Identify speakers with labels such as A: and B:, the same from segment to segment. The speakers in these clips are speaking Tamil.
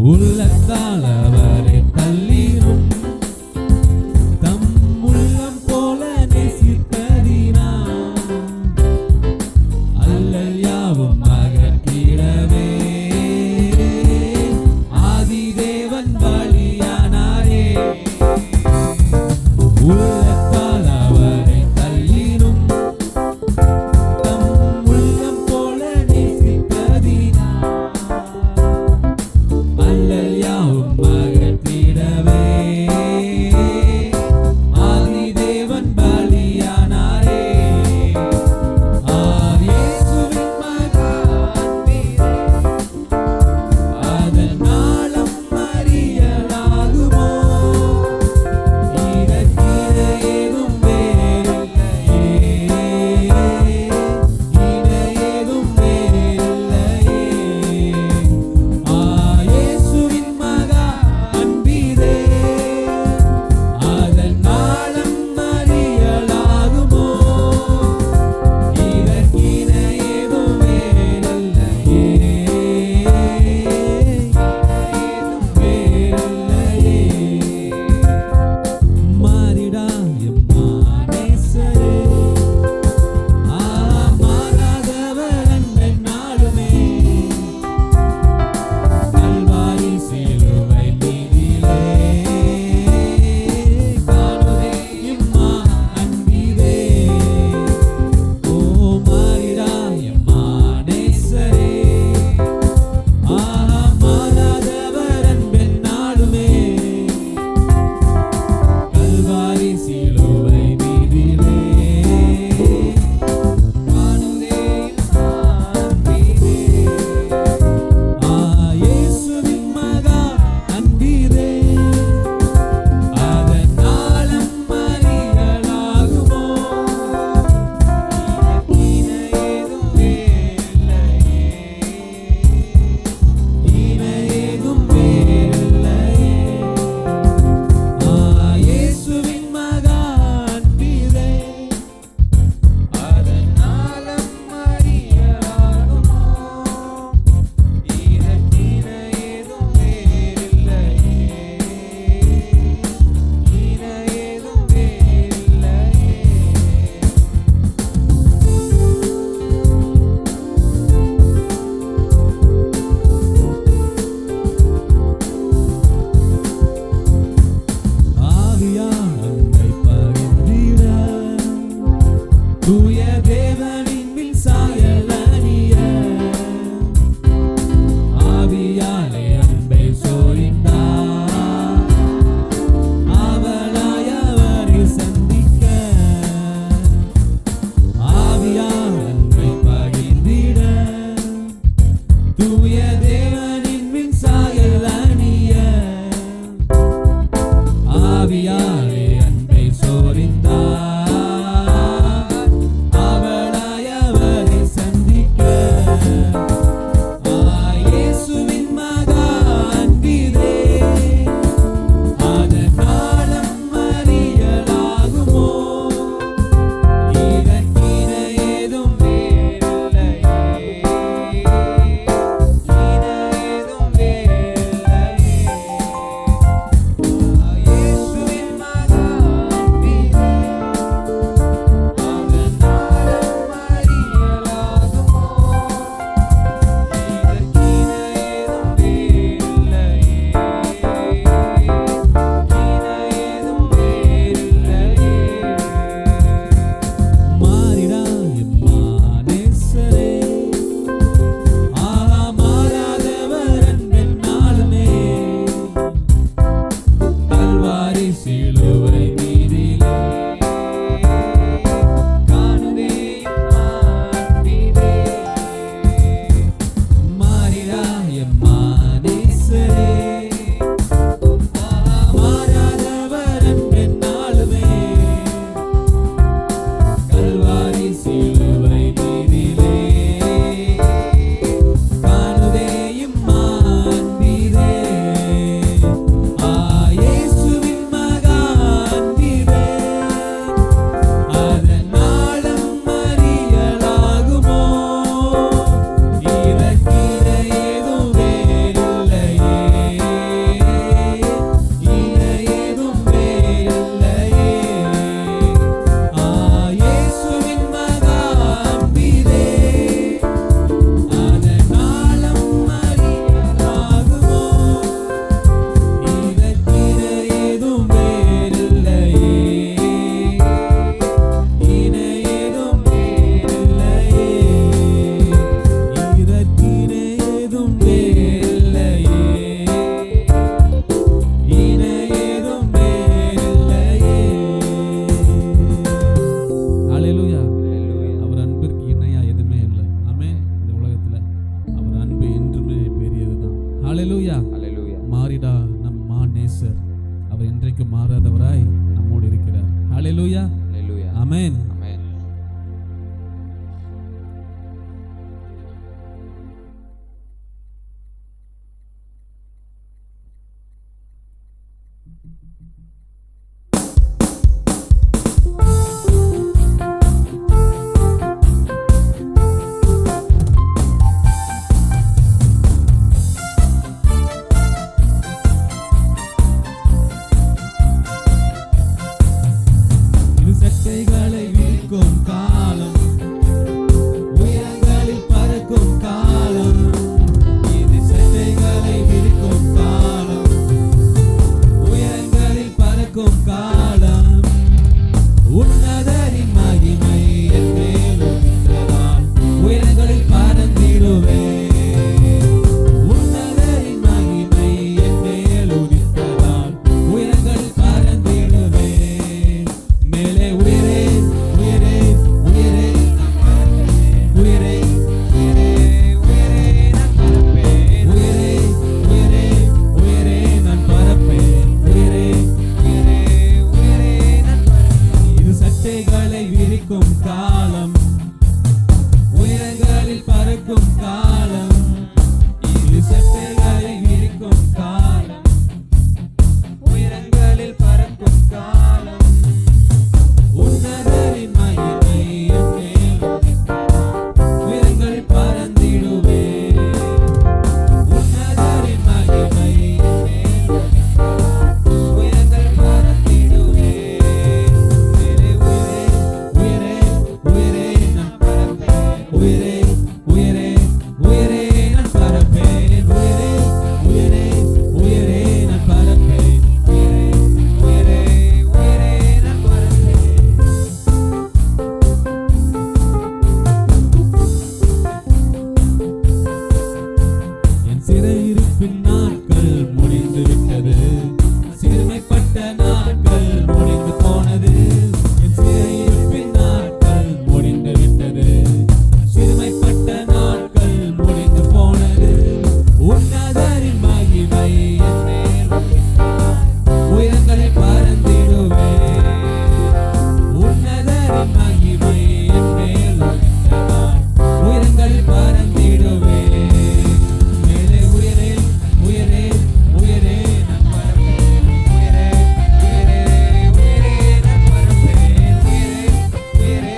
A: உள்ளத்தால் அவரை தள்ளினும் தம் உள்ளம் போல நேசித்ததினார் அல்லல் யாவும் அகற்றிடவே ஆதிதேவன் பலியானாரே. உள்ளத்தால் அவரை தள்ளினும் தம் உள்ளம் போல நேசித்ததினார் அல்லல் யாவும் ஹalleluya.
B: Hallelujah.
A: மாறிடா நம் மாநேசர், அவர் என்றைக்கு மாறாதவராய் நம்மோடு இருக்கிறார். ஹalleluya.
B: Hallelujah.
A: ஆமென்.
B: Amen.
A: இரு சட்டைகளை விரிக்கும் காலம், உயரங்களில் பறக்கும் காலம். இரு சட்டைகளை விரிக்கும் காலம், உயரங்களில் பறக்கும் காலம். உன்னதரின் மகிமை என் மேல் உதித்ததால் உயரங்களில் பறந்திடுவேன். உன்னதரின் மகிமை என் மேல் உதித்ததால் உயரங்களில் பறந்திடுவேன். மேலே உயரே உயரே உயரே உயரே உயரே உயரே உயரே நான் பறப்பேன். உயரே இரு சட்டைகளை விரிக்கும் காலம், உயரங்களில் பறக்கும் காலம். இரு சட்டைகளை விரிக்கும் காலம், உயரங்களில் பறக்கும் காலம். உன்னதரின் மகிமை என் மேல் உதித்ததால் உயரங்களில் பறந்திடுவேன். உன்னதரின் மகிமை என் மேல் உதித்ததால் உயரங்களில் பறந்திடுவேன். மேலே உயரே உயரே உயரே நான் பறப்பேன். உயரே உயரே உயரே நான் பறப்பேன். உயரே உயரே உயரே நான் பறப்பேன். உயரே உயரே உயரே நான் பறப்பேன். என் சிறையிருப்பின் நாட்கள் முடிந்து விட்டது, சிறுமைப்பட்ட நாட்கள் முடிந்து போனது. என் சிறையிருப்பின் நாட்கள் முடிந்து விட்டது, சிறுமைப்பட்ட நாட்கள் முடிந்து போனது. உன்னதரின் மகிமை என் மேல் உதித்ததால் உயரங்களில் பறந்திடுவேன். உன்னதரின் மகிமை என் மேல் உதித்ததால் உயரங்களில் பறந்திடுவேன். மேலே உயரே உயரே உயரே நான் பறப்பேன். உயரே உயரே உயரே நான் பறப்பேன். உயரே உயரே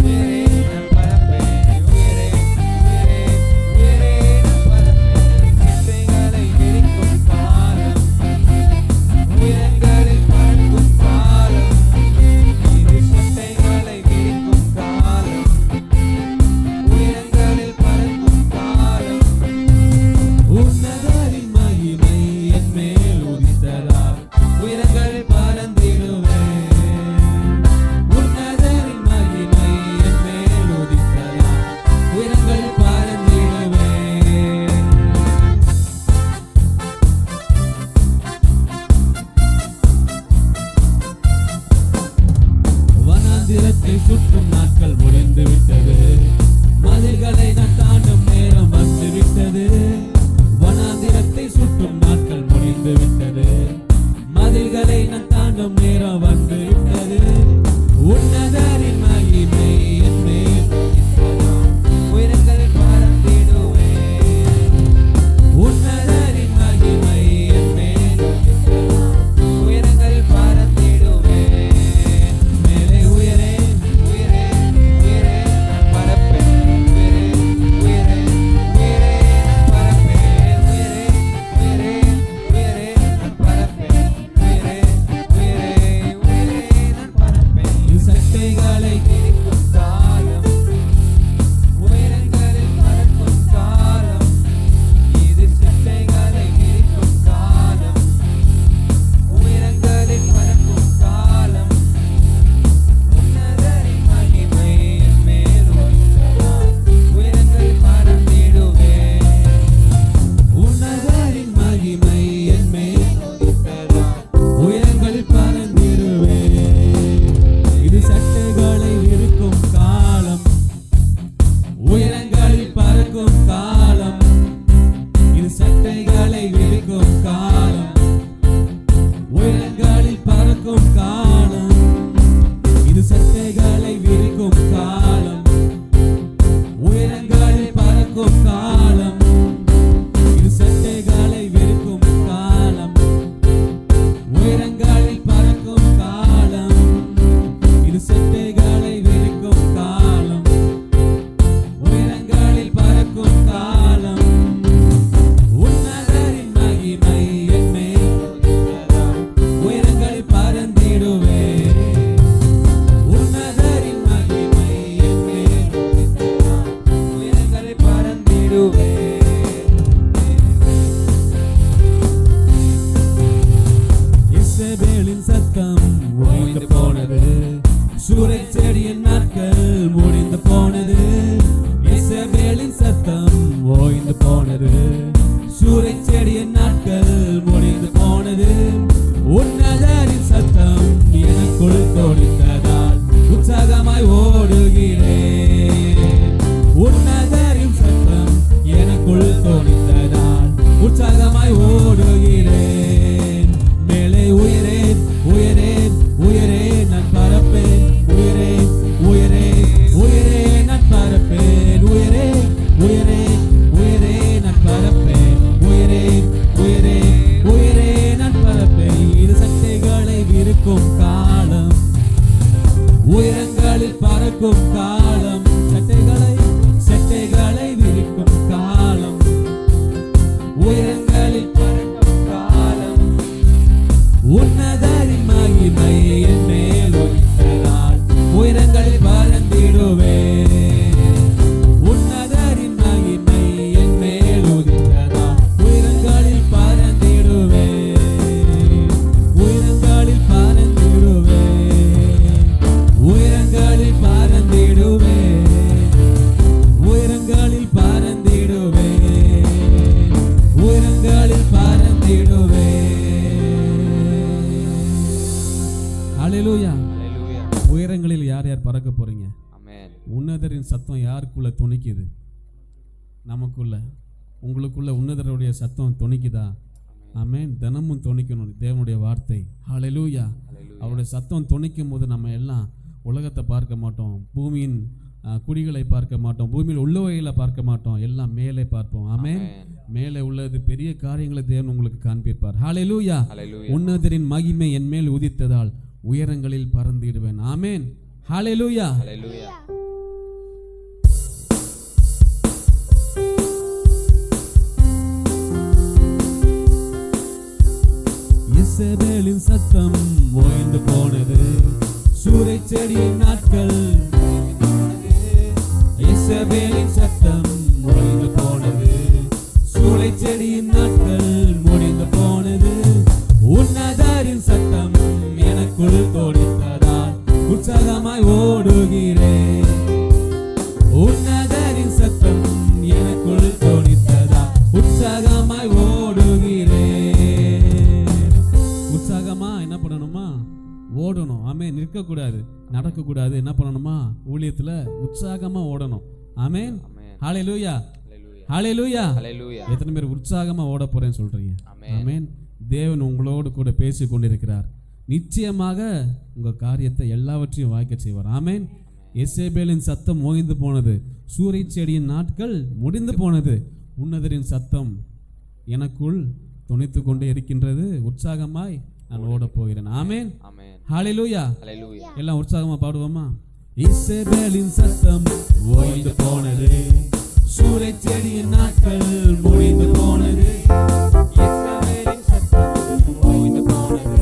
A: உயரே நான் பறப்பேன். உயரே உயரே உயரே நான் பறப்பேன். சட்டைகளை விரிக்கும் காலம், உயரங்களில் பறக்கும் காலம். இரு சட்டைகளை விரிக்கும் காலம், உயரங்களில் பறக்கும் காலம். உன்னதரின் மகிமை என் மேல் உதித்ததால் உயரங்களில் பறந்திடுவேன். உன்னதரின் மகிமை என் மேல் உதித்ததால் உயரங்களில் பறந்திடுவேன். வனாந்திரத்தை சுற்றும் நாட்கள் முடிந்து விட்டது, மதில்களை நான் தாண்டும் நேரம் வந்து விட்டது. வனாந்திரத்தை சுற்றும் நாட்கள் முடிந்து விட்டது, மதில்களை நான் தாண்டும் நேரம் வந்து விட்டது. உன்னதரின் மகிமை என் மேல் உதித்ததால் உயரங்களில் பறந்திடுவேன். உன்னதரின் மகிமை என் மேல் உதித்ததால் உயரங்களில் பறந்திடுவேன். மேலே உயரே உயரே உயரே நான் பறப்பேன். உயரே உயரே உயரே நான் பறப்பேன். உயரே உயரே உயரே பறந்திடுவே. ஹல்லேலூயா. உயரங்களில் யார் யார் பறக்க போறீங்க? உன்னதரின் சத்தம் யாருக்குள்ள துணிக்குது? நமக்குள்ள, உங்களுக்குள்ள உன்னதருடைய சத்தம் துணிக்குதா? ஆமென். தினமும் துணிக்கணும் தேவனுடைய வார்த்தை. ஹல்லேலூயா. அவருடைய சத்தம் துணிக்கும் போது நம்ம எல்லாம் உலகத்தை பார்க்க மாட்டோம், பூமியின் குடிகளை பார்க்க மாட்டோம், பூமியில் உள்ளவைகளை பார்க்க மாட்டோம், எல்லாம் மேலே பார்ப்போம். ஆமென். மேலே உள்ளது பெரிய காரியங்களை தேவன் உங்களுக்கு காண்பிப்பார். ஹல்லேலூயா. உன்னதரின் மகிமை என் மேல் உதித்ததால் உயரங்களில் பறந்திடுவேன். ஆமென். ஹல்லேலூயா. இசபேலின் சத்தம் ஓய்ந்து போனது, சூறை செடியின் நாட்கள். இசபேலின் சத்தம் ஓய்ந்து போனது, சூறை செடியின் நாட்கள் முடிந்து போனது. உன்னதரின் சத்தம் எனக்குள் தோடித்ததால் உற்சாகமாய் ஓடுகிறேன். உன்னதரின் சத்தம் எனக்குள் தோடித்ததால் உற்சாகமாய் ஓடுகிறேன். உற்சாகமா என்ன பண்ணணுமா? ஓடணும். ஆமென். நிற்கக்கூடாது, நடக்கக்கூடாது. என்ன பண்ணணுமா? ஊழியத்துல உற்சாகமா ஓடணும். ஆமென். ஹல்லேலூயா. ஹல்லேலூயா. எத்தனை பேர் உற்சாகமா ஓட போறேன்னு சொல்றீங்க? ஆமென். தேவன் உங்களோடு கூட பேசி கொண்டிருக்கிறார். நிச்சயமாக உங்க காரியத்தை எல்லாவற்றையும் வாய்க்க செய்வார். ஆமென். எசேபேலின் சத்தம் ஓய்ந்து போனது, சூறை செடியின் நாட்கள் முடிந்து போனது. உன்னதரின் சத்தம் எனக்குள் துணித்து கொண்டே இருக்கின்றது. உற்சாகமாய் நான் ஓட போகிறேன். ஆமென். ஹல்லேலூயா. எல்லாம் உற்சாகமா பாடுவோமா? இசபேலின் சத்தம் ஓய்ந்து போனது, சூறை செடியின் நாட்கள் முடிந்து போனது. இசபேலின் சத்தம் ஓய்ந்து போனது,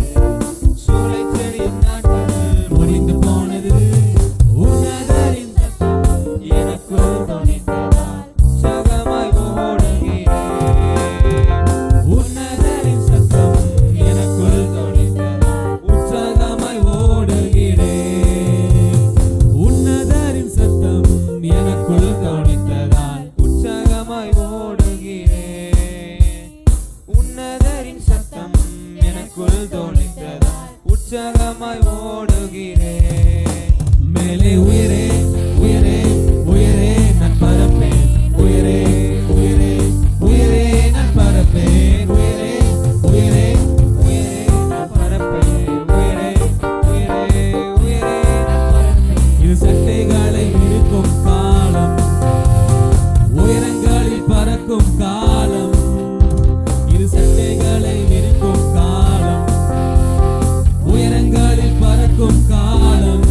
A: சூறை செடியின் நாட்கள் முடிந்து போனது. உன்னதரின் சத்தம் எனக்குள் துணித்ததால் உற்சாகமாய் ஓடுகிறேன். உன்னதரின் சத்தம் எனக்குள் துணித்ததால் உற்சாகமாய் ஓடுகிறேன். உன்னதரின் சத்தம் எனக்குள் துணித்ததால் உற்சாகமாய் ஓடுகிறேன். உன்னதரின் சத்தம் எனக்குள் துணித்ததால் உற்சாகமாய் ஓடுகிறேன். மேலே உயரே உயரே உயரே நான் பறப்பேன். உயரே உயரே உயரே நான் பறப்பேன். உயரே உயரே உயரே நான் பறப்பேன். உயரே உயரே உயரே நான் பறப்பேன். இது சட்டைகளை விரிக்கும் காலம், உயரங்களில் பறக்கும் காலம். இது சட்டைகளை விரிக்கும் காலம், உயரங்களில் பறக்கும் காலம்.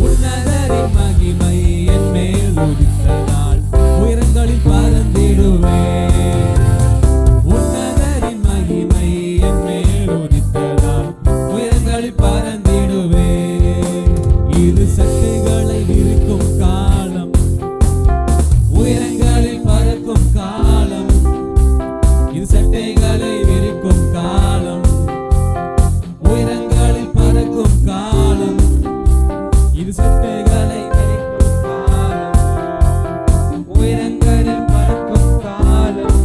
A: உன்னதரின் மகிமை என் மேல் உதித்ததால் உயரங்களில் பறந்திடுவேன். உன்னதரின் மகிமை என் மேல் உதித்ததால் உயரங்களில் பறந்திடுவேன். இது சட்டைகளை விரிக்கும் காலம், உயரங்களில் பறக்கும் காலம். இது சட்டைகளை விரிக்கும் காலம், உயரங்களில் பறக்கும் காலம். இது சட்டைகளை விரிக்கும் காலம், உயரங்களில் பறக்கும் காலம்.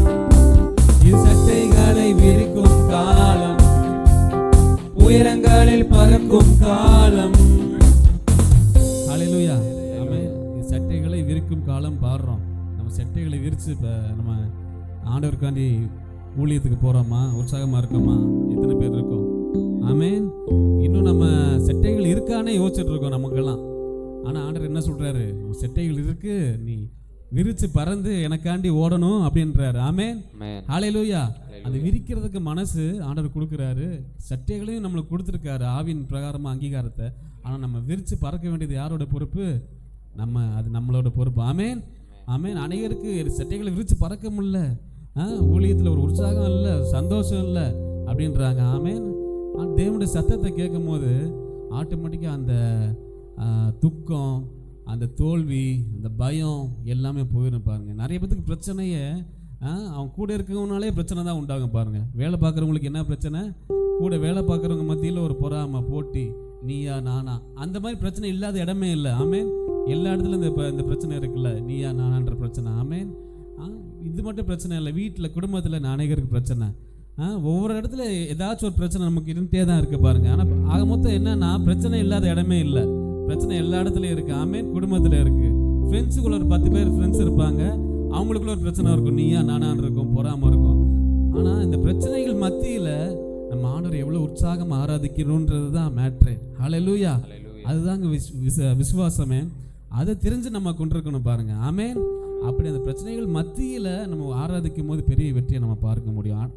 A: இது சட்டைகளை விரிக்கும் காலம், உயரங்களில் பறக்கும் காலம். ஹல்லேலூயா. ஆமென். இது சட்டைகளை விரிக்கும் காலம் பாடுறோம். நம்ம சட்டைகளை விரிச்சு இப்போ நம்ம ஆண்டவருக்காண்டி ஊழியத்துக்கு போறோமா? உற்சாகமா இருக்கோமா? எத்தனை பேர் இருக்கோம்? ஆமென். இன்னும் நம்ம சட்டைகள் இருக்கானே யோசிச்சுட்டு இருக்கோம் நமக்கெல்லாம். ஆனா ஆண்டவர் என்ன சொல்றாரு? சட்டைகள் இருக்கு, நீ விரிச்சு பறந்து எனக்காண்டி ஓடணும் அப்படின்றாரு. ஆமென். ஹல்லேலூயா. அது விரிக்கிறதுக்கு மனசு ஆண்டவர் கொடுக்குறாரு. சட்டைகளையும் நம்மளுக்கு கொடுத்துருக்காரு, ஆவியின் பிரகாரமா அங்கீகாரத்தை. ஆனா நம்ம விரிச்சு பறக்க வேண்டியது யாரோட பொறுப்பு? அது நம்மளோட பொறுப்பு. ஆமென். ஆமென். அநேகருக்கு சட்டைகளை விரிச்சு பறக்க முடியல, ஊழியத்தில் ஒரு உற்சாகம் இல்லை, சந்தோஷம் இல்லை அப்படின்றாங்க. ஆமென். தேவனுடைய சத்தத்தை கேட்கும் போது ஆட்டோமேட்டிக்காக அந்த துக்கம், அந்த தோல்வி, அந்த பயம் எல்லாமே போயிடும். பாருங்க, நிறைய பேத்துக்கு பிரச்சனையே அவன் கூட இருக்கவனாலே பிரச்சனை தான் உண்டாகும். பாருங்க, வேலை பார்க்குறவங்களுக்கு என்ன பிரச்சனை? கூட வேலை பார்க்குறவங்க மத்தியில் ஒரு பொறாமை, போட்டி, நீயா நானா, அந்த மாதிரி பிரச்சனை இல்லாத இடமே இல்லை. ஆமேன். எல்லா இடத்துலையும் இந்த பிரச்சனை இருக்குல்ல, நீயா நானான்ற பிரச்சனை. ஆமேன். இது மட்டும் பிரச்சனை இல்லை, வீட்டில் குடும்பத்தில் அநேகருக்கு பிரச்சனை. ஒவ்வொரு இடத்துல ஏதாச்சும் ஒரு பிரச்சனை நமக்கு இருந்துகிட்டே தான் இருக்குது பாருங்கள். ஆனால் ஆக மொத்தம் என்னன்னா, பிரச்சனை இல்லாத இடமே இல்லை. பிரச்சனை எல்லா இடத்துலையும் இருக்குது. ஆமென். குடும்பத்தில் இருக்குது. ஃப்ரெண்ட்ஸுக்குள்ள ஒரு 10 பேர் ஃப்ரெண்ட்ஸ் இருப்பாங்க. அவங்களுக்குள்ள ஒரு பிரச்சனை இருக்கும். நீயா நானான் இருக்கும், பொறாமல் இருக்கும். ஆனால் இந்த பிரச்சனைகள் மத்தியில் நம்ம ஆண்டவர் எவ்வளோ உற்சாகம் ஆராதிக்கணுன்றது தான் மேட்ரு. ஹல்லேலூயா. அதுதாங்க விசுவாசமே. அதை தெரிஞ்சு நம்ம கொண்டிருக்கணும் பாருங்க. ஆமென். அப்படி அந்த பிரச்சனைகள் மத்தியில் நம்ம ஆராதிக்கும் போது பெரிய வெற்றியை நம்ம பார்க்க முடியும்.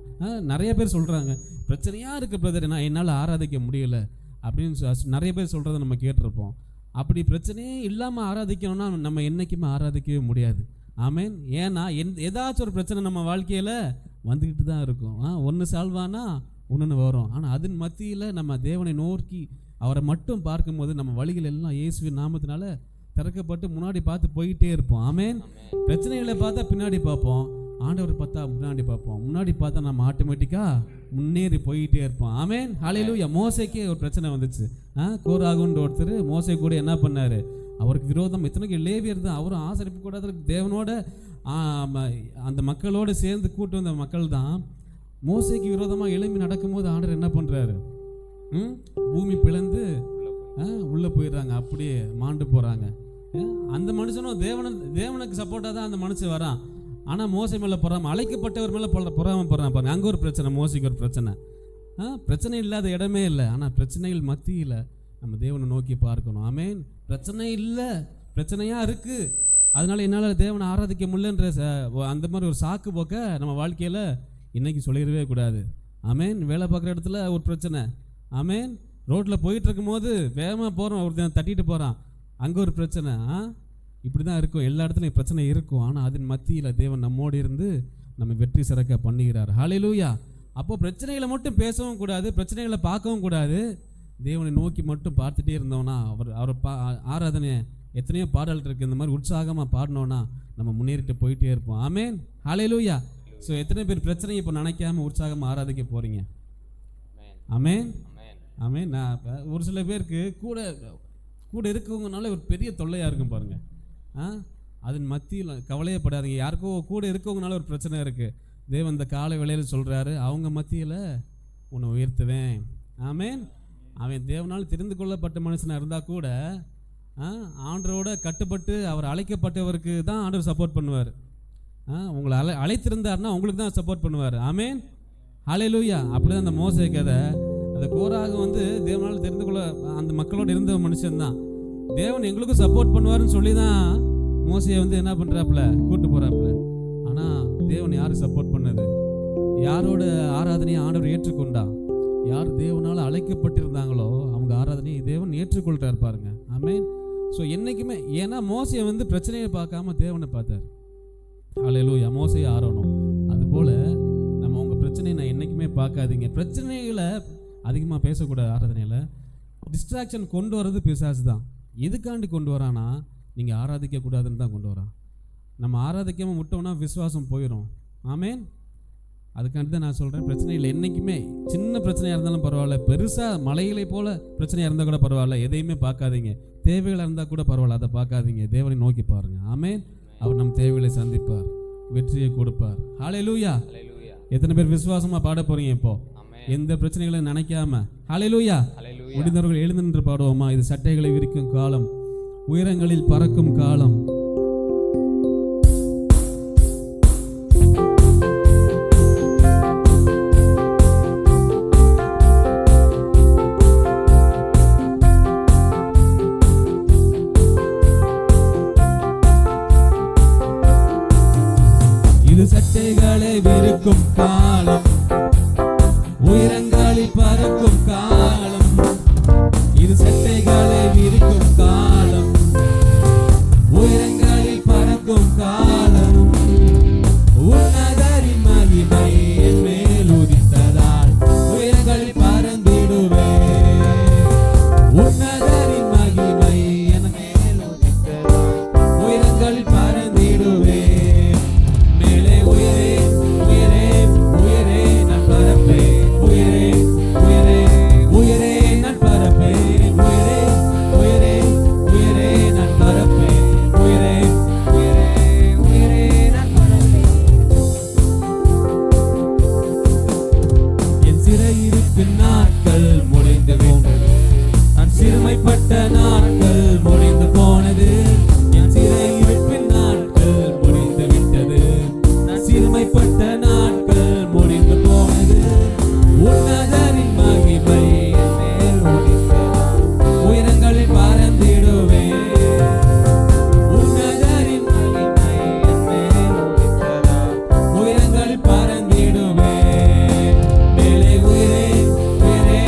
A: நிறைய பேர் சொல்கிறாங்க, பிரச்சனையாக இருக்குது பிரதர், நான் என்னால் ஆராதிக்க முடியல அப்படின்னு நிறைய பேர் சொல்கிறத நம்ம கேட்டிருப்போம். அப்படி பிரச்சனையே இல்லாமல் ஆராதிக்கணும்னா நம்ம என்றைக்குமே ஆராதிக்கவே முடியாது. ஆமென். ஏன்னா ஏதாச்சும் ஒரு பிரச்சனை நம்ம வாழ்க்கையில் வந்துக்கிட்டு தான் இருக்கும். ஒன்று சால்வானா ஒன்று வரும். ஆனால் அதன் மத்தியில் நம்ம தேவனை நோக்கி அவரை மட்டும் பார்க்கும்போது நம்ம வழிகள் எல்லாம் இயேசுவின் நாமத்தினால திறக்கப்பட்டு முன்னாடி பார்த்து போயிட்டே இருப்போம். ஆமென். பிரச்சனைகளை பார்த்தா பின்னாடி பார்ப்போம், ஆண்டவர் பார்த்தா முன்னாடி பார்ப்போம். முன்னாடி பார்த்தா நம்ம ஆட்டோமேட்டிக்காக முன்னேறி போயிட்டே இருப்போம். ஆமென். ஹல்லேலூயா. மோசேக்கே ஒரு பிரச்சனை வந்துச்சு. கோராகுன்ற ஒருத்தர் மோசே கூட என்ன பண்ணார், அவருக்கு விரோதம். இத்தனைக்கு லேவியர் தான், அவரும் ஆசரிப்பு கூட தேவனோட அந்த மக்களோடு சேர்ந்து கூட்டு வந்த மக்கள் தான். மோசேக்கு விரோதமாக எழும்பி நடக்கும்போது ஆண்டவர் என்ன பண்ணுறாரு, பூமி பிளந்து உள்ளே போயிடுறாங்க, அப்படியே மாண்டு போகிறாங்க. அந்த மனுஷனும் தேவனுக்கு சப்போர்ட்டாக தான் அந்த மனுஷன் வரான். ஆனால் மோசை மேலே போகிறாம அழைக்கப்பட்டவர் மேலே பொறாமல் போகிறான் பாருங்க. அங்கே ஒரு பிரச்சனை, மோசைக்கு ஒரு பிரச்சனை. பிரச்சனை இல்லாத இடமே இல்லை. ஆனால் பிரச்சனைகள் மத்தியில் நம்ம தேவனை நோக்கி பார்க்கணும். ஆமென். பிரச்சனை இல்லை, பிரச்சனையாக இருக்குது, அதனால என்னால் தேவனை ஆராதிக்க முடியலன்ற அந்த மாதிரி ஒரு சாக்கு போக்க நம்ம வாழ்க்கையில் இன்றைக்கி சொல்லிடவே கூடாது. ஆமென். வேலை பார்க்குற இடத்துல ஒரு பிரச்சனை. ஆமென். ரோட்டில் போயிட்டு இருக்கும்போது வேகமாக போகிறோம், ஒருத்தன் தட்டிட்டு போகிறான், அங்கே ஒரு பிரச்சனை. இப்படி தான் இருக்கும், எல்லா இடத்துலையும் பிரச்சனை இருக்கும். ஆனால் அதன் மத்தியில் தேவன் நம்மோடு இருந்து நம்ம வெற்றி சிறக்க பண்ணுகிறார். ஹல்லேலூயா. அப்போ பிரச்சனைகளை மட்டும் பேசவும் கூடாது, பிரச்சனைகளை பார்க்கவும் கூடாது. தேவனை நோக்கி மட்டும் பார்த்துட்டே இருந்தோம்னா அவர் ஆராதனை எத்தனையோ பாடல் இருக்குது, இந்த மாதிரி உற்சாகமாக பாடினோன்னா நம்ம முன்னேறிட்டு போயிட்டே இருப்போம். ஆமென். ஹல்லேலூயா. ஸோ எத்தனை பேர் பிரச்சனையை இப்போ நினைக்காம உற்சாகமாக ஆராதிக்க போகிறீங்க? ஆமென். ஆமென். நான் ஒரு சில பேருக்கு கூட இருக்கவங்கனால ஒரு பெரிய தொல்லையாக இருக்கும் பாருங்கள். அதன் மத்தியில் கவலையப்படாதீங்க. யாருக்கோ கூட இருக்கவங்கனால ஒரு பிரச்சனை இருக்குது, தேவன் இந்த காலை வேளையில் சொல்கிறாரு, அவங்க மத்தியில் உன்னை உயர்த்துவேன். ஆமென். அவன் தேவனால் தெரிந்து கொள்ளப்பட்ட மனுஷனாக இருந்தால் கூட ஆண்டரோட கட்டுப்பட்டு அவர் அழைக்கப்பட்டவருக்கு தான் ஆண்டவர் சப்போர்ட் பண்ணுவார். உங்களை அழைத்திருந்தார்னா உங்களுக்கு தான் சப்போர்ட் பண்ணுவார். ஆமென். ஹல்லேலூயா. அப்படி தான் அந்த மோசே கதை. அந்த கோராக தேவனால் தெரிந்து கொள்ள அந்த மக்களோடு இருந்த மனுஷன்தான். தேவன் எங்களுக்கும் சப்போர்ட் பண்ணுவாருன்னு சொல்லி தான் மோசையை என்ன பண்ணுறாப்புல கூட்டு போகிறாப்புல. ஆனால் தேவன் யாருக்கு சப்போர்ட் பண்ணது? யாரோட ஆராதனையை ஆண்டவர் ஏற்றுக்கொண்டா? யார் தேவனால் அழைக்கப்பட்டிருந்தாங்களோ அவங்க ஆராதனையை தேவன் ஏற்றுக்கொள்கிறார் பாருங்க. ஆமென். ஸோ என்றைக்குமே, ஏன்னா மோசையை பிரச்சனையை பார்க்காம தேவனை பார்த்தார். ஹல்லேலூயா. மோசையை ஆரோனும் அதுபோல் நம்ம உங்கள் பிரச்சனையை நான் என்றைக்குமே பார்க்காதீங்க. பிரச்சனைகளை அதிகமாக பேசக்கூடாது. ஆராதனையில் டிஸ்ட்ராக்ஷன் கொண்டு வர்றது பிசாசு தான். எதுக்காண்டி கொண்டு வரானா, நீங்கள் ஆராதிக்கக்கூடாதுன்னு தான் கொண்டு வரான். நம்ம ஆராதிக்காமல் விட்டோம்னா விசுவாசம் போயிடும். ஆமென். அதுக்காண்டி தான் நான் சொல்கிறேன், பிரச்சனையில் என்றைக்குமே சின்ன பிரச்சனையாக இருந்தாலும் பரவாயில்ல, பெருசாக மலைகளை போல் பிரச்சனையாக இருந்தால் கூட பரவாயில்ல, எதையுமே பார்க்காதீங்க. தேவைகளாக இருந்தால் கூட பரவாயில்ல, அதை பார்க்காதீங்க. தேவனை நோக்கி பாருங்கள். ஆமென். அவர் நம் தேவைகளை சந்திப்பார், வெற்றியை கொடுப்பார். ஹல்லேலூயா. எத்தனை பேர் விசுவாசமாக பாட போகிறீங்க இப்போ? எந்த பிரச்சனைகளையும் நினைக்காம. ஹல்லேலூயா. முடிந்தவர்கள் எழுந்து நின்று பாடுவோமா? இது சட்டைகளை விரிக்கும் காலம், உயரங்களில் பறக்கும் காலம். இது சட்டைகளை விரிக்கும் காலம், உயரங்களில் பறக்கும் காலம். இது சட்டைகளை விரிக்கும் காலம், உயரங்களில் நாட்கள் முடிந்து போனது. நான் சிறுமைப்பட்ட நாட்கள் முடிந்து போனது. என் சிறை மீட்பின் நாட்கள் முடிந்து விட்டது. நான் சிறுமைப்பட்ட நாட்கள் முடிந்து போனது. உன்னதரின் மகிமை என் மேல் ஒளிந்தது. உயரங்களில் பறந்திடுவேன். உன்னதரின் மகிமை என் மேல் ஒளிந்தது. உயரங்களில் பறந்திடுவேன். மேலே உயரே உயரே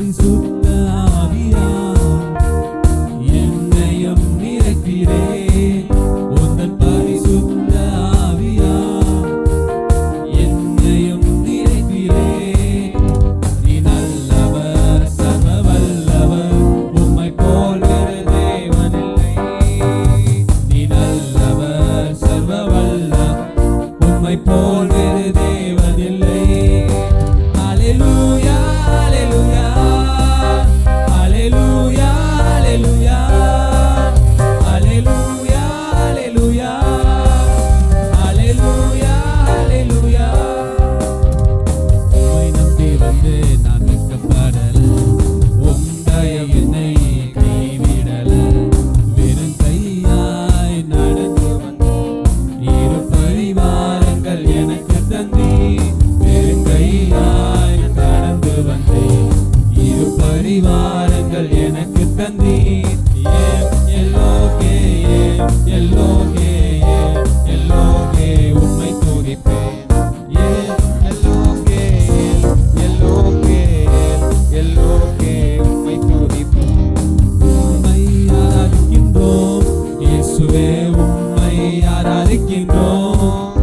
A: பரிசுத்த ஆவியா என்னையும் நிறைக்கிறே. உந்தன் பரிசுத்த ஆவியா என்னையும் நிறைக்கிறே. நீ நல்லவர், சர்வ வல்லவர், உம்மை போல் வேறு தேவனில்லை. நீ நல்லவர், சர்வ வல்லவர், உம்மை போல் வேறு தேவனில்லை. ஹல்லேலூயா, ஹல்லேலூயா, ஹல்லேலூயா, ஹல்லேலூயா, ஹல்லேலூயா, ஹல்லேலூயா, ஹல்லேலூயா, ஹல்லேலூயா. உம்மை நம்பி வந்து நான் வெட்கப்படல, உம் தயவு என்னை கைவிடல. வெறும் கையாய் நடந்து வந்தேன், இரு பரிவாரங்கள் எனக்கு தந்தீர். வெறும் கையாய் கடந்து வந்தேன், இரு பரிவாரங்கள் எனக்கு தந்தீர். எல்லோகே, எல்லோகே, எல்லோகே உம்மை துதிப்பேன். எல்லோகே, எல்லோகே, எல்லோகே உம்மை துதிப்பேன். உம்மை ஆராதிக்கின்றோம் இயேசுவே, உம்மை ஆராதிக்கின்றோம்.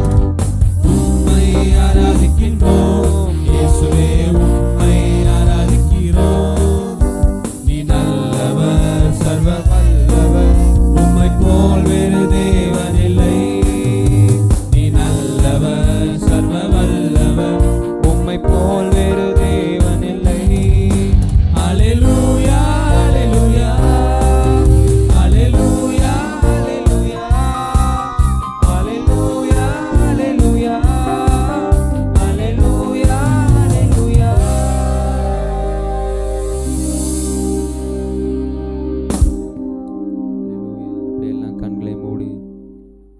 A: உம்மை ஆராதிக்கின்றோம் இயேசுவே, உம்மை ஆராதிக்கிறோம். நீ நல்லவர், சர்வ வல்லவர், உம்மை போல் வேறு தேவனில்லை. நீ நல்லவர், சர்வ வல்லவர், உம்மை போல் வேறு தேவனில்லை. ஹல்லேலூயா, ஹல்லேலூயா, ஹல்லேலூயா, ஹல்லேலூயா, ஹல்லேலூயா, ஹல்லேலூயா, ஹல்லேலூயா, ஹல்லேலூயா.
B: எல்லாம் கண்களை மூடி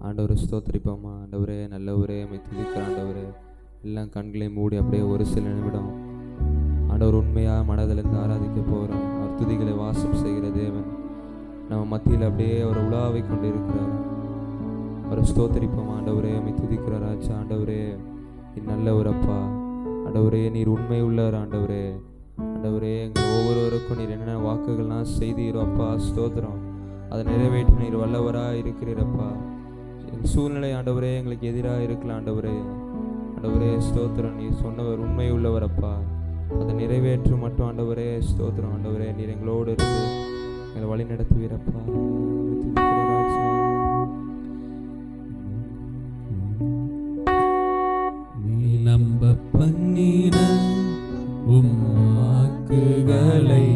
B: ஆண்டவரை ஸ்தோத்திரிப்போமா. ஆண்டவரே நல்லவரே, உம்மை துதிக்கிற ஆண்டவரே. எல்லாம் கண்களை மூடி அப்படியே ஒரு சில நிமிடம் ஆண்டவர் உண்மையாக மனதிலிருந்து ஆராதிக்க போகிறோம். அவர் துதிகளை வாசம் செய்கிற தேவன் நம்ம மத்தியில் அப்படியே அவர் உலாவை கொண்டு இருக்கிறார். அவரை ஸ்தோத்திரிப்போம். ஆண்டவரே உம்மை துதிக்கிற ராஜா. ஆண்டவரே நீர் நல்லவர் அப்பா. ஆண்டவரே நீர் உண்மை உள்ளவர். ஆண்டவரே, ஆண்டவரே எங்கள் ஒவ்வொருவருக்கும் நீர் என்னென்ன வாக்குகள்லாம் செய்தீரோ அப்பா, ஸ்தோத்திரம். அதை நிறைவேற்ற நீர் வல்லவராக இருக்கிறீரப்பா. எங்கள் சூழ்நிலை ஆண்டவரே எங்களுக்கு எதிராக இருக்கலாம் ஆண்டவரே. ஆண்டவரே ஸ்தோத்திரம், நீர் சொன்னவர் உண்மை உள்ளவர் அப்பா. அதை நிறைவேற்ற மட்டும் ஆண்டவரே ஸ்தோத்திரம். ஆண்டவரே நீர் எங்களோடு இருந்து எங்களை வழி நடத்துவீரப்பா.
A: நீ நம்ப பண்ணின உம் வாக்குகளை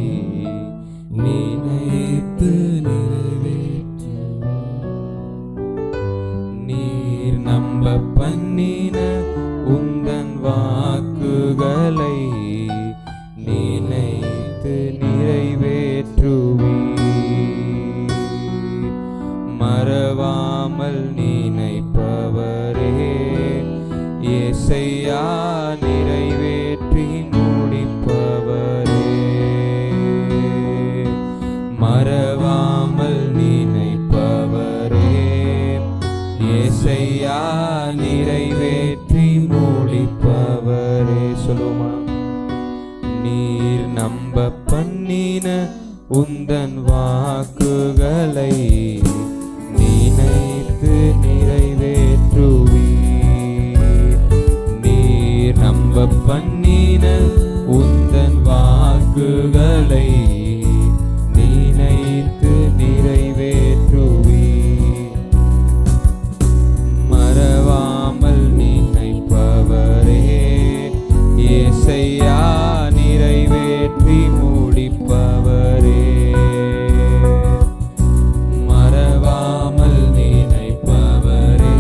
A: நினைத்து நிறைவேற்று.
B: நீர் நம்ப பண்ணின உந்தன் வாக்குகளை நினைத்து நிறைவேற்றுவீர். மறவாமல் நினைப்பவரே இயேசையா, நிறைவேற்றி முடிப்பவரே. மறவாமல் நினைப்பவரே இயேசையா, நிறைவேற்றி முடிப்பவரே. சொல்லுமா. நீர் நம்ப பண்ணின உந்தன் வாக்குகளை நினைத்து நிறைவேற்றுவீர். நீர் நம்ப பண்ணின உந்தன் வாக்குகளை நினைத்து நிறைவேற்றுவீர். மறவாமல் நினைப்பவரே இயேசையா, நிறைவேற்றி முடிப்பவரே. மறவாமல் நினைப்பவரே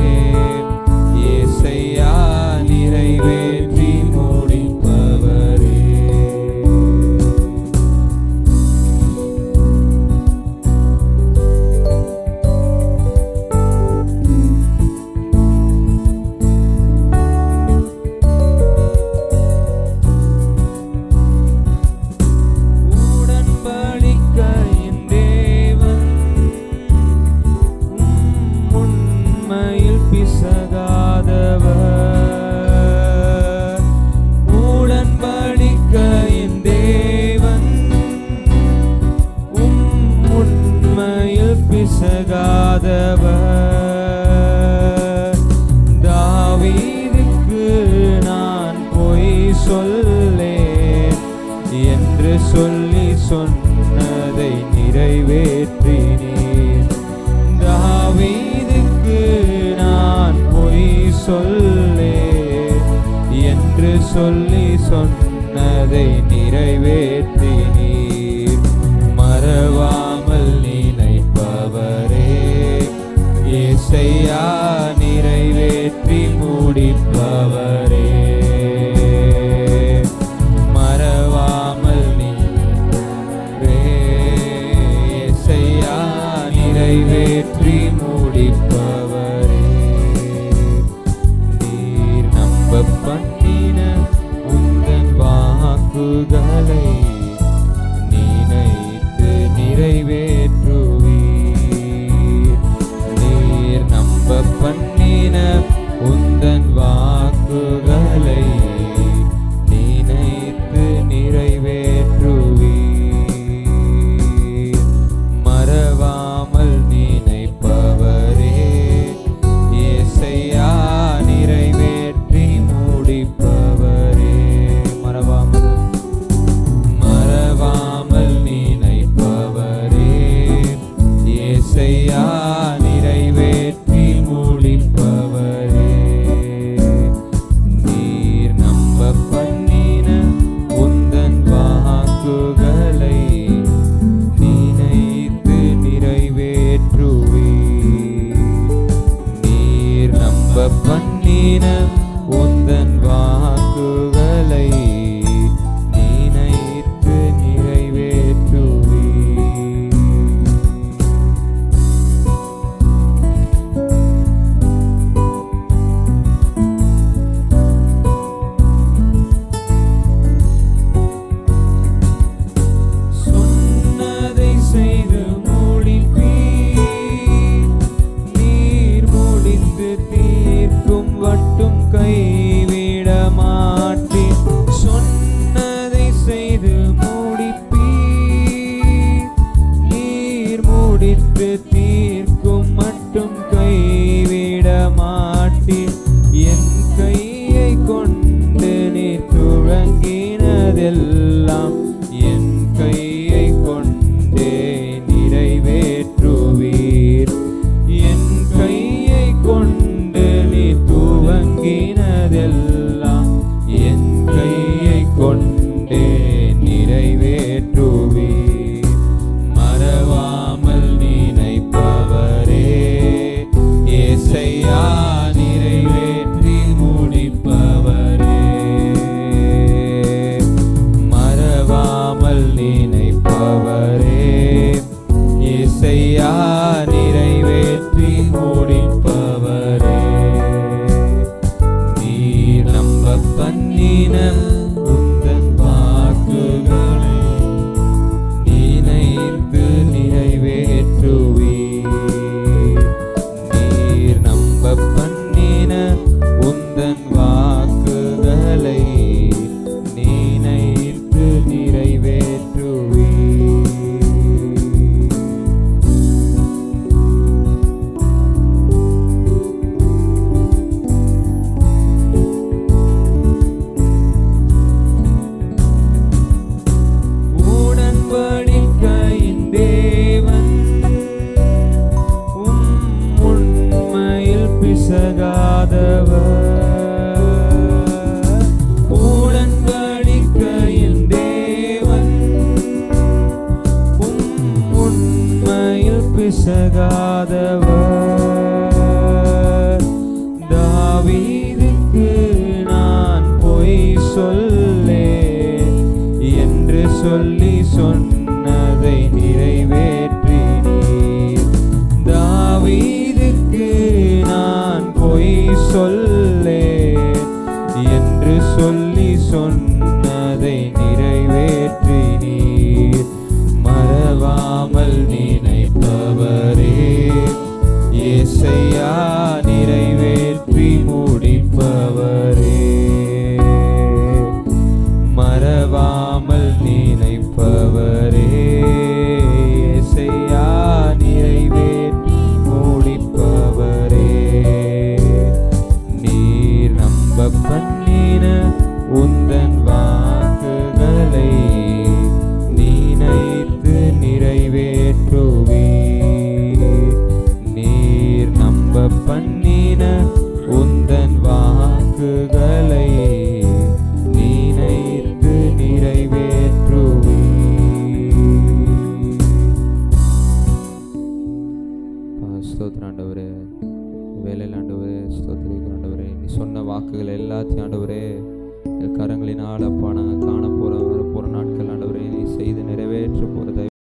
B: இயேசையா, நிறைவேற்றி முடிப்பவரே. உடன் என்று சொல்லி சொன்னதை நிறைவேற்றினீர். தாவீதுக்கு நான் பொய் சொல்லேன் என்று சொல்லி சொன்னதை நிறைவேற்றினீர். மறவாமல் நினைப்பவரே இயேசையா, நிறைவேற்றி முடிப்பவரே. மறவாமல் நினைப்பவரே இயேசையா, நிறைவேற்றி முடிப்பவரே. நீர் நம்ப பண்ணின உந்தன் வாக்குகளை நினைத்து நிறைவேற்றுவீர். நீர் நம்ப பண்ணின உந்தன் வாக்குகளை நினைத்து நிறைவேற்றுவீர். மறவாமல் நினைப்பவரே இயேசையா, நிறைவேற்றி முடிப்பவரே. மறவாமல் நினைப்பவரே இயேசையா, நிறைவேற்றி முடிப்பவரே. நீர் நம்ப பண்ணின உந்தன் வாக்குகளை நினைத்து நிறைவேற்றுவீர். நீர் நம்ப பண்ணின உந்தன் வாக்குகளை நினைத்து நிறைவேற்றுவீர். சொன்னதை செய்து முடிப்பீர். நீர் முடித்து தீர்க்கும் வட்டும் கைவிட மாட்டீர். சொன்னதை செய்து முடிப்பீர். நீர் முடித்து தீர்க்கும் மட்டும் கைவிட மாட்டீர். என் கையை கொண்டு நீர் துவங்கினதெல்லாம் என் கையை கொண்டே நிறைவேற்றுவீர். என் கையை கொண்டு நீர் துவங்கினதெல்லாம் என் கையை கொண்டே நிறைவேற்றுவீர். மறவாமல் நினைப்பவரே இயேசையா, நிறைவேற்றி முடிப்பவரே. மறவாமல் நினைப்பவரே இயேசையா, நிறைவேற்றி முடிப்பவரே. நீர் நம்ப பண்ணின உந்தன் வாக்குகளை நினைத்து நிறைவேற்றுவீர். நீர் நம்ப பண்ணின உந்தன் வாக்குகளை நினைத்து நிறைவேற்றுவீர். உடன்படிக்கையின் தேவன் உண்மையில் பிசகாதவர். உடன்படிக்கையின் தேவன் உண்மையில் பிசகாதவர். தாவீதுக்கு நான் பொய் சொல்லேன் என்று சொல்லி சொன்னதை நிறைவேற்றினீர். தாவீதுக்கு நான் பொய் சொல்லேன் என்று சொல்லி சொன்னதை நிறைவேற்றினீர். மறவாமல் நினைப்பவரே இயேசையா, நிறைவேற்றி முடிப்பவரே. மறவாமல் நினைப்பவரே இயேசையா, நிறைவேற்றி முடிப்பவரே. நீர் நம்ப பண்ணின உந்தன் வாக்குகளை பண்ணின உந்தன் வாக்குகளை நினைத்து நிறைவேற்றுவே. ஸ்தோத்திரம் ஆண்டவரே, வேலையில் ஆண்டவரே ஸ்தோத்திரிக்கிற ஆண்டவரே, நீ சொன்ன வாக்குகள் எல்லாத்தையும் ஆண்டவரே கரங்களினால் அப்பா நாங்கள் காண போகிற நாட்கள் ஆண்டவரே நீ செய்து நிறைவேற்ற போகிற